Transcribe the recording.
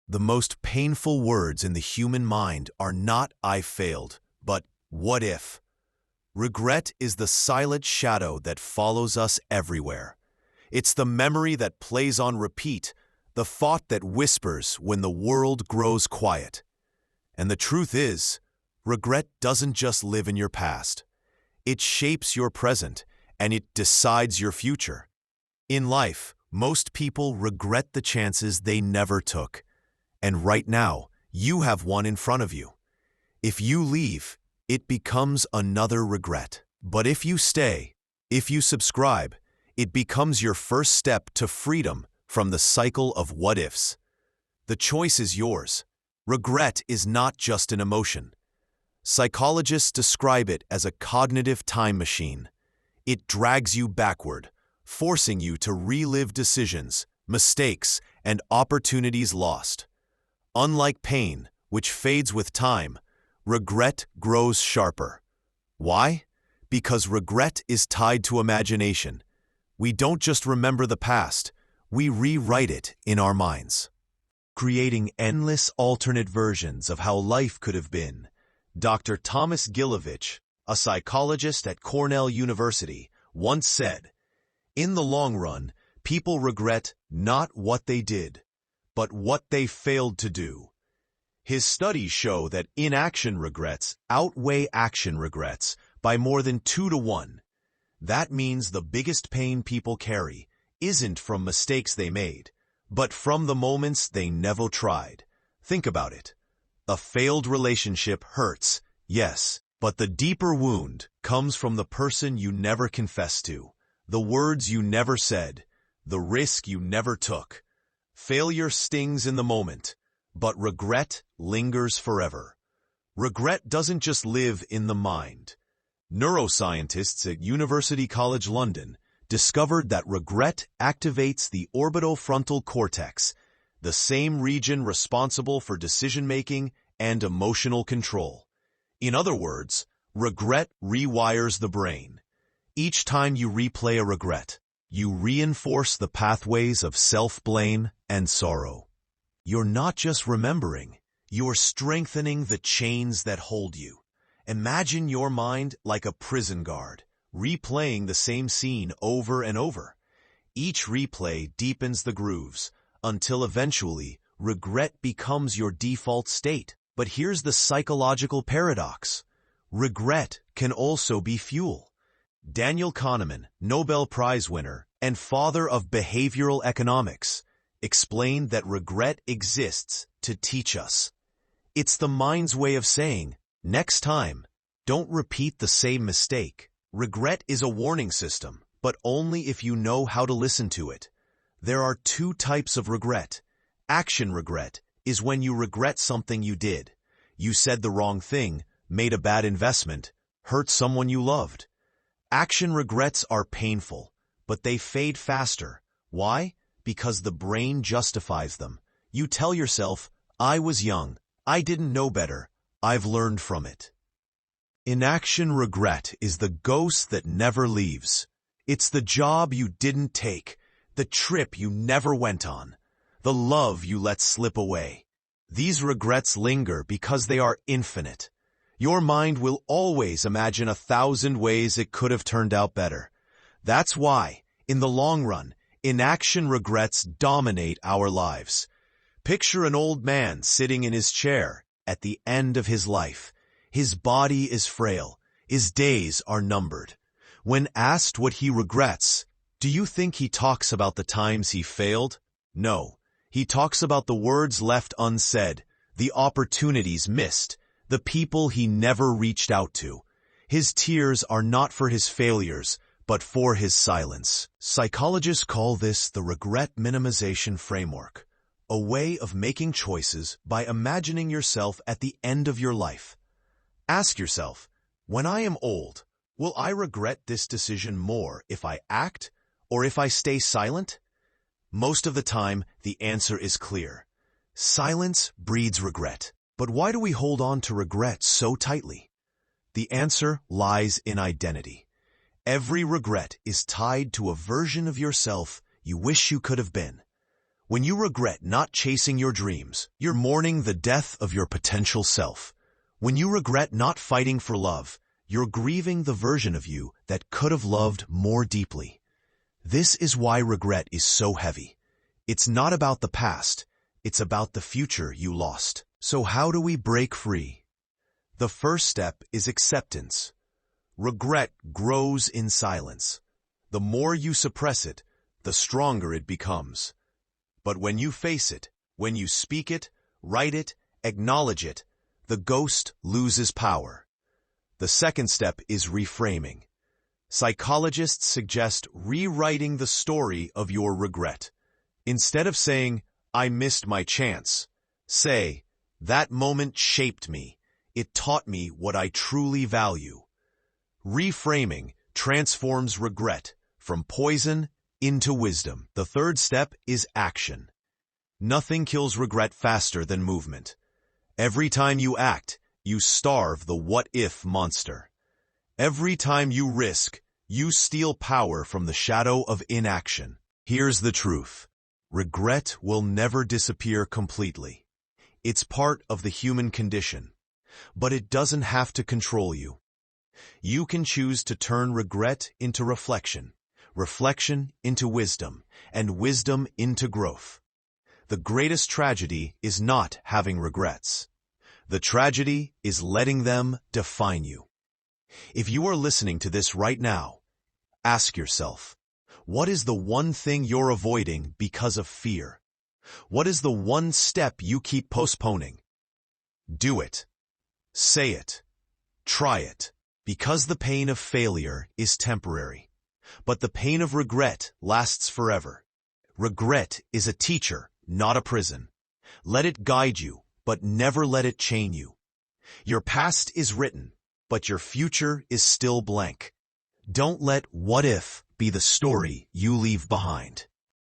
The most painful words in the human mind are not "I failed," but "what if?" Regret is the silent shadow that follows us everywhere. It's the memory that plays on repeat, the thought that whispers when the world grows quiet. And the truth is, regret doesn't just live in your past. It shapes your present, and it decides your future. In life, most people regret the chances they never took. And right now, you have one in front of you. If you leave, it becomes another regret. But if you stay, if you subscribe, it becomes your first step to freedom from the cycle of what-ifs. The choice is yours. Regret is not just an emotion. Psychologists describe it as a cognitive time machine. It drags you backward, forcing you to relive decisions, mistakes, and opportunities lost. Unlike pain, which fades with time, regret grows sharper. Why? Because regret is tied to imagination. We don't just remember the past, we rewrite it in our minds, creating endless alternate versions of how life could have been. Dr. Thomas Gilovich, a psychologist at Cornell University, once said, "In the long run, people regret not what they did, but what they failed to do." His studies show that inaction regrets outweigh action regrets by more than 2 to 1. That means the biggest pain people carry isn't from mistakes they made, but from the moments they never tried. Think about it. A failed relationship hurts, yes, but the deeper wound comes from the person you never confessed to, the words you never said, the risk you never took. Failure stings in the moment, but regret lingers forever. Regret doesn't just live in the mind. Neuroscientists at University College London discovered that regret activates the orbitofrontal cortex, the same region responsible for decision-making and emotional control. In other words, regret rewires the brain. Each time you replay a regret, you reinforce the pathways of self-blame and sorrow. You're not just remembering, you're strengthening the chains that hold you. Imagine your mind like a prison guard, replaying the same scene over and over. Each replay deepens the grooves, until eventually, regret becomes your default state. But here's the psychological paradox. Regret can also be fuel. Daniel Kahneman, Nobel Prize winner and father of behavioral economics, explained that regret exists to teach us. It's the mind's way of saying, next time, don't repeat the same mistake. Regret is a warning system, but only if you know how to listen to it. There are 2 types of regret. Action regret is when you regret something you did. You said the wrong thing, made a bad investment, hurt someone you loved. Action regrets are painful, but they fade faster. Why? Because the brain justifies them. You tell yourself, I was young, I didn't know better, I've learned from it. Inaction regret is the ghost that never leaves. It's the job you didn't take, the trip you never went on, the love you let slip away. These regrets linger because they are infinite. Your mind will always imagine 1,000 ways it could have turned out better. That's why, in the long run, inaction regrets dominate our lives. Picture an old man sitting in his chair at the end of his life. His body is frail. His days are numbered. When asked what he regrets, do you think he talks about the times he failed? No. He talks about the words left unsaid, the opportunities missed, the people he never reached out to. His tears are not for his failures, but for his silence. Psychologists call this the regret minimization framework, a way of making choices by imagining yourself at the end of your life. Ask yourself, when I am old, will I regret this decision more if I act or if I stay silent? Most of the time, the answer is clear. Silence breeds regret. But why do we hold on to regret so tightly? The answer lies in identity. Every regret is tied to a version of yourself you wish you could have been. When you regret not chasing your dreams, you're mourning the death of your potential self. When you regret not fighting for love, you're grieving the version of you that could have loved more deeply. This is why regret is so heavy. It's not about the past, it's about the future you lost. So how do we break free? The first step is acceptance. Regret grows in silence. The more you suppress it, the stronger it becomes. But when you face it, when you speak it, write it, acknowledge it, the ghost loses power. The second step is reframing. Psychologists suggest rewriting the story of your regret. Instead of saying, "I missed my chance," say, "That moment shaped me. It taught me what I truly value." Reframing transforms regret from poison into wisdom. The third step is action. Nothing kills regret faster than movement. Every time you act, you starve the what-if monster. Every time you risk, you steal power from the shadow of inaction. Here's the truth. Regret will never disappear completely. It's part of the human condition. But it doesn't have to control you. You can choose to turn regret into reflection, reflection into wisdom, and wisdom into growth. The greatest tragedy is not having regrets. The tragedy is letting them define you. If you are listening to this right now, ask yourself, what is the one thing you're avoiding because of fear? What is the one step you keep postponing? Do it. Say it. Try it. Because the pain of failure is temporary. But the pain of regret lasts forever. Regret is a teacher, not a prison. Let it guide you, but never let it chain you. Your past is written, but your future is still blank. Don't let "what if" be the story you leave behind.